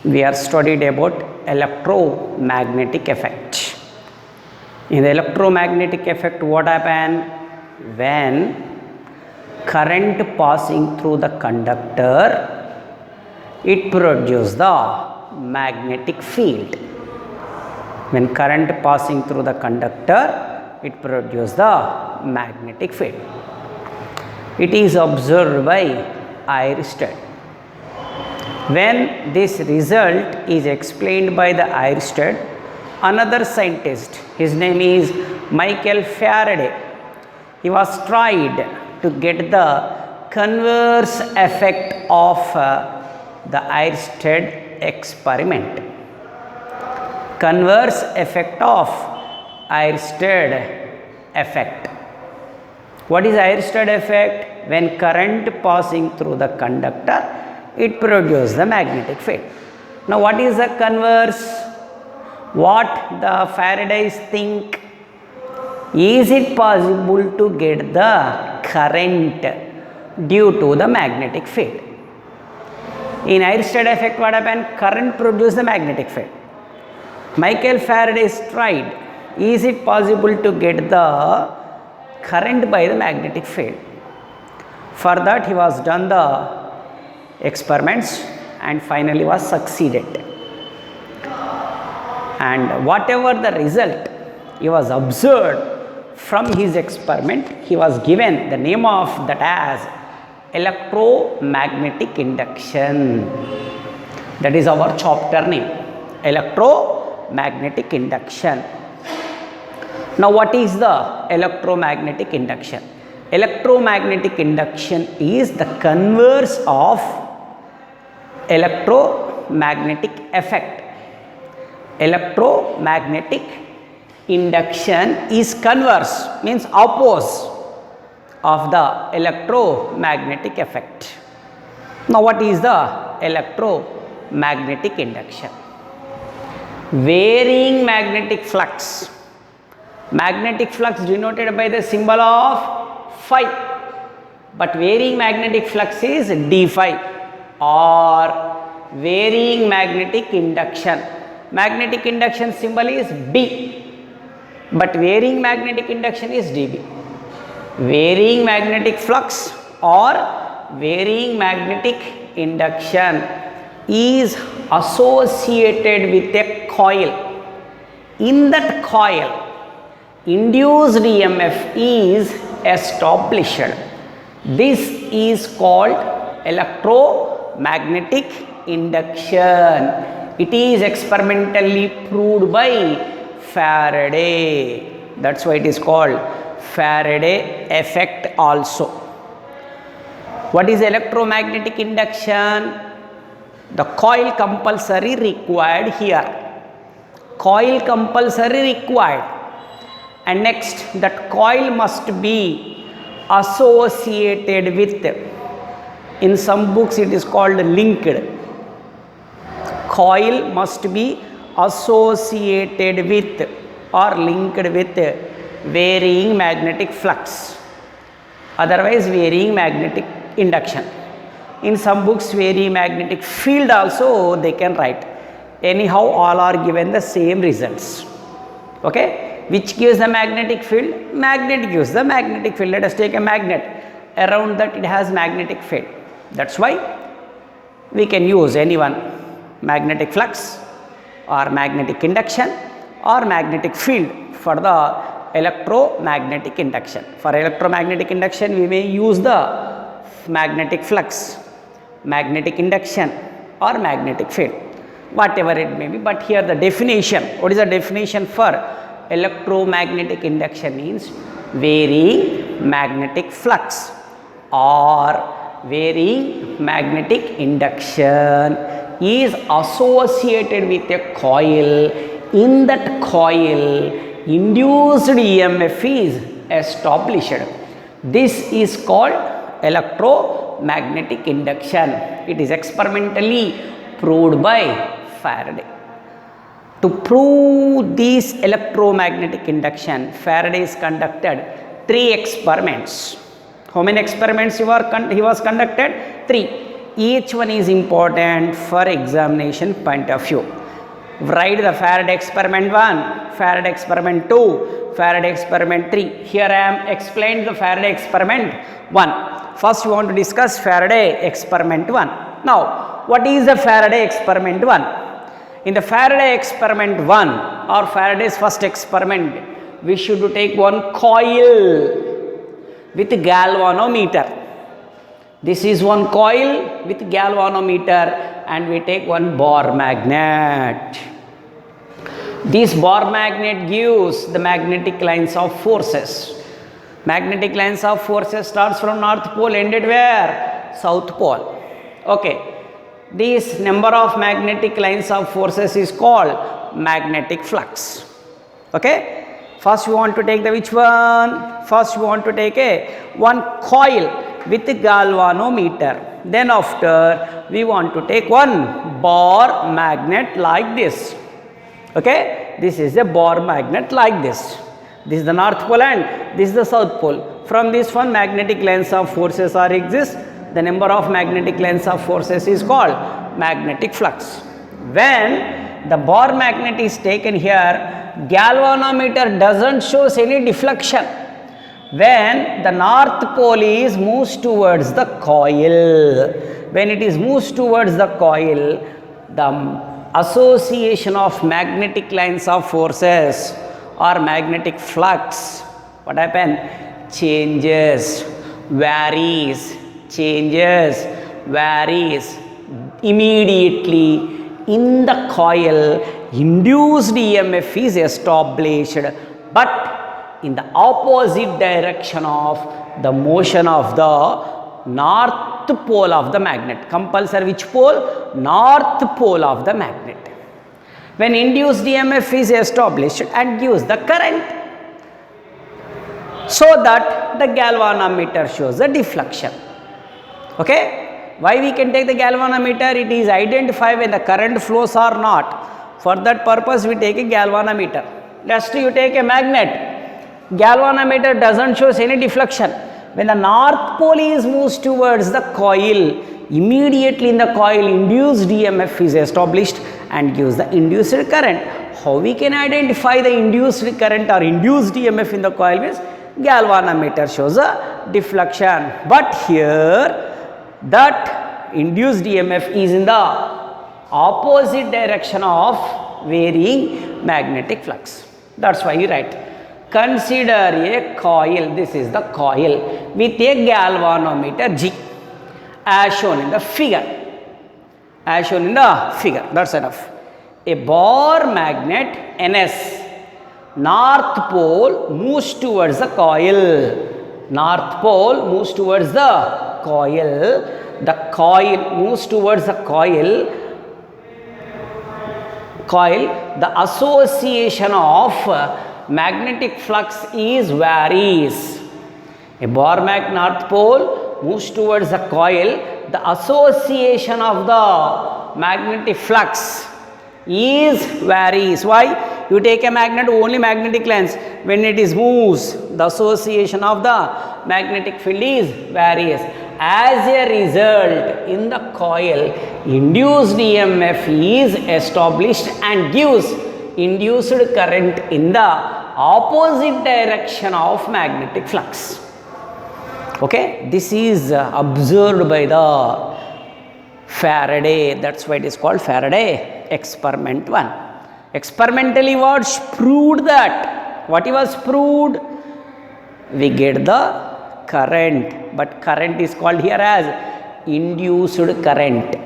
we are studied about electromagnetic effect. In the electromagnetic effect, what happen when current passing through the conductor, it produces the magnetic field. When current passing through the conductor, it produces the magnetic field. It is observed by Ørsted. When this result is explained by the Ørsted, another scientist, his name is Michael Faraday, he was tried to get the converse effect of the Ørsted experiment. Converse effect of Ørsted effect. What is Ørsted effect? When current passing through the conductor, it produces the magnetic field. Now what is the converse? What the Faradays think? Is it possible to get the current due to the magnetic field? In Ørsted effect, what happened? Current produces the magnetic field. Michael Faraday tried, is it possible to get the current by the magnetic field? For that he was done the experiments and finally was succeeded. And whatever the result he was observed from his experiment, he was given the name of that as electromagnetic induction. That is our chapter name, electromagnetic induction. Now what is the electromagnetic induction? Electromagnetic induction is the converse of electromagnetic effect. Electromagnetic induction is converse, means opposite of the electromagnetic effect. Now what is the electromagnetic induction? Varying magnetic flux. Magnetic flux denoted by the symbol of phi, but varying magnetic flux is d phi, or varying magnetic induction. Magnetic induction symbol is B, but varying magnetic induction is dB. Varying magnetic flux or varying magnetic induction is associated with a coil. In that coil, induced EMF is established. This is called electromagnetic induction. It is experimentally proved by Faraday. That's why it is called Faraday effect also. What is electromagnetic induction? The coil compulsory required here. Coil compulsory required. And next, that coil must be associated with, in some books it is called linked. Coil must be associated with or linked with varying magnetic flux, otherwise varying magnetic induction. In some books varying magnetic field also they can write. Anyhow, all are given the same results. Okay. Which gives the magnetic field? Magnet gives the magnetic field. Let us take a magnet. Around that it has magnetic field. That's why we can use any one, magnetic flux or magnetic induction or magnetic field for the electromagnetic induction. For electromagnetic induction we may use the magnetic flux, magnetic induction or magnetic field, whatever it may be. But here the definition, what is the definition for electromagnetic induction? Means varying magnetic flux or varying magnetic induction is associated with a coil. In that coil, induced EMF is established. This is called electromagnetic induction. It is experimentally proved by Faraday. To prove this electromagnetic induction, Faraday conducted 3 experiments. How many experiments he was conducted? 3. each one is important for examination point of view. Write the Faraday experiment 1, Faraday experiment 2, Faraday experiment 3. Here I am explained the Faraday experiment 1. First we want to discuss Faraday experiment 1. Now, what is the Faraday experiment 1? In the Faraday experiment 1 or Faraday's first experiment, we should take one coil with galvanometer. This is one coil with galvanometer and we take one bar magnet. This bar magnet gives the magnetic lines of forces. Magnetic lines of forces starts from North Pole, ended where? South Pole. Okay. This number of magnetic lines of forces is called magnetic flux. Okay. First we want to take the which one? First we want to take one coil with galvanometer. Then after we want to take one bar magnet like this. Okay. This is a bar magnet like this. This is the North Pole and this is the South Pole. From this one magnetic lines of forces are exist. The number of magnetic lines of forces is called magnetic flux. When the bar magnet is taken here, galvanometer doesn't show any deflection. When the North Pole is moves towards the coil, when it is moves towards the coil, the association of magnetic lines of forces or magnetic flux, what happen? Changes, varies, changes, varies. Immediately in the coil, induced EMF is established, but in the opposite direction of the motion of the north pole of the magnet. Compulsory which pole? North pole of the magnet. When induced EMF is established and gives the current, so that the galvanometer shows the deflection. Okay. Why we can take the galvanometer? It is identify when the current flows or not. For that purpose we take a galvanometer. Next you take a magnet. Galvanometer doesn't show any deflection. When the North Pole is moves towards the coil, immediately in the coil induced EMF is established and gives the induced current. How we can identify the induced current or induced EMF in the coil means galvanometer shows a deflection. But here that induced EMF is in the opposite direction of varying magnetic flux. That's why you write. Consider a coil. This is the coil with a galvanometer G as shown in the figure. As shown in the figure. That's enough. A bar magnet NS. North pole moves towards the coil. North pole moves towards the coil. The coil moves towards the coil. The association of magnetic flux is varies. A bar magnet North Pole moves towards the coil. The association of the magnetic flux is varies. Why? You take a magnet, only magnetic lines. When it is moves, the association of the magnetic field is varies. As a result, in the coil, induced EMF is established and gives induced current in the opposite direction of magnetic flux. Okay, this is observed by the Faraday. That's why it is called Faraday experiment 1. Experimentally, what proved that? What was proved? We get the current, but current is called here as induced current.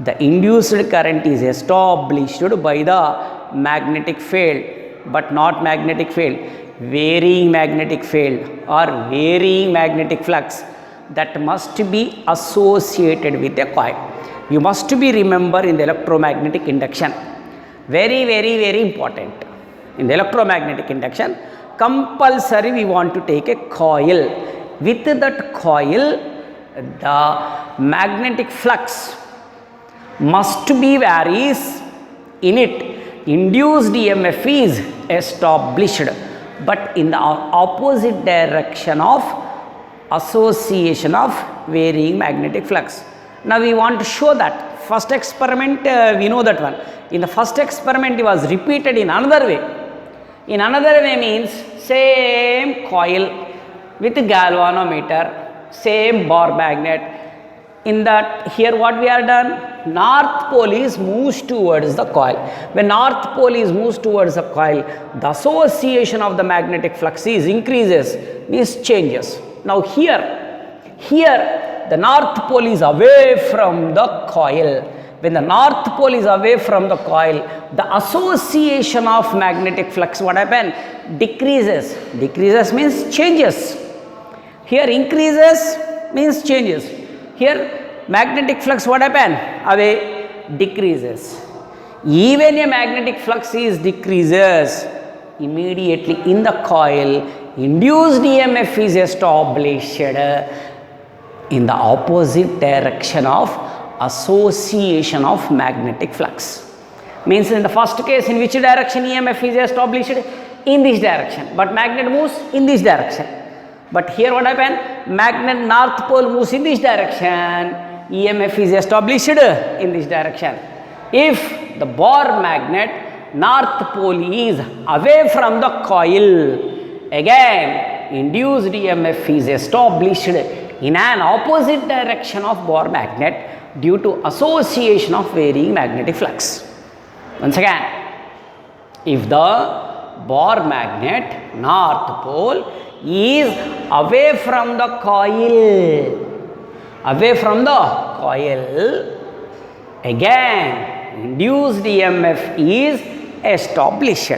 The induced current is established by the magnetic field, but not magnetic field, varying magnetic field or varying magnetic flux that must be associated with a coil. You must be remember in the electromagnetic induction. Very, very, very important. In the electromagnetic induction, compulsory we want to take a coil. With that coil, the magnetic flux must be varies in it. Induced EMF is established, but in the opposite direction of association of varying magnetic flux. Now we want to show that. First experiment, we know that one. In the first experiment, it was repeated in another way. In another way means same coil with galvanometer, same bar magnet. In that, here what we are done, north pole is moves towards the coil. When north pole is moves towards the coil, the association of the magnetic flux is increases, means changes. Now here the north pole is away from the coil. When the north pole is away from the coil, the association of magnetic flux, what happen? Decreases. Decreases means changes. Here increases means changes. Here magnetic flux, what happen? Away, decreases. Even a magnetic flux is decreases, immediately in the coil, induced EMF is established in the opposite direction of association of magnetic flux. Means in the first case, in which direction EMF is established? In this direction, but magnet moves in this direction. But here what happened? Magnet north pole moves in this direction, EMF is established in this direction. If the bar magnet north pole is away from the coil, again induced EMF is established in an opposite direction of bar magnet due to association of varying magnetic flux. Once again, if the bar magnet north pole is away from the coil, again induced EMF is established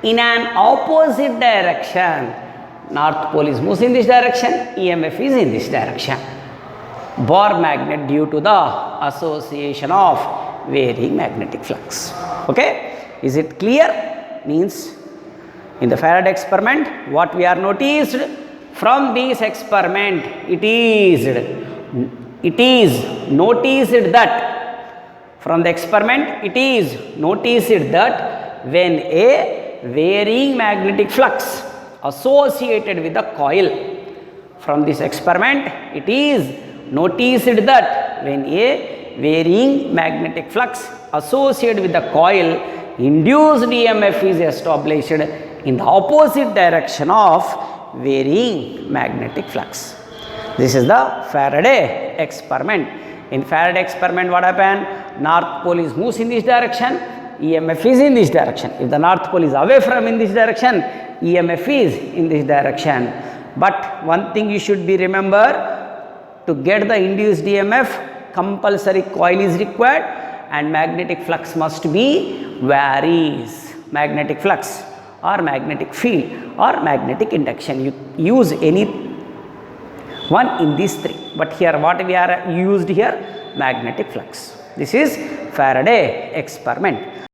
in an opposite direction. North pole is moves in this direction, EMF is in this direction. Bar magnet due to the association of varying magnetic flux. Okay, is it clear? Means in the Faraday experiment, what we are noticed from this experiment, it is noticed that from the experiment, it is noticed that when a varying magnetic flux associated with the coil, from this experiment, it is noticed that when a varying magnetic flux associated with the coil, induced EMF is established in the opposite direction of varying magnetic flux. This is the Faraday experiment. In Faraday experiment, what happened? North pole is moves in this direction, EMF is in this direction. If the north pole is away from in this direction, EMF is in this direction. But one thing you should be remember, to get the induced EMF, compulsory coil is required and magnetic flux must be varies. Magnetic flux or magnetic field or magnetic induction. You use any one in these three. But here what we are used here? Magnetic flux. This is Faraday experiment.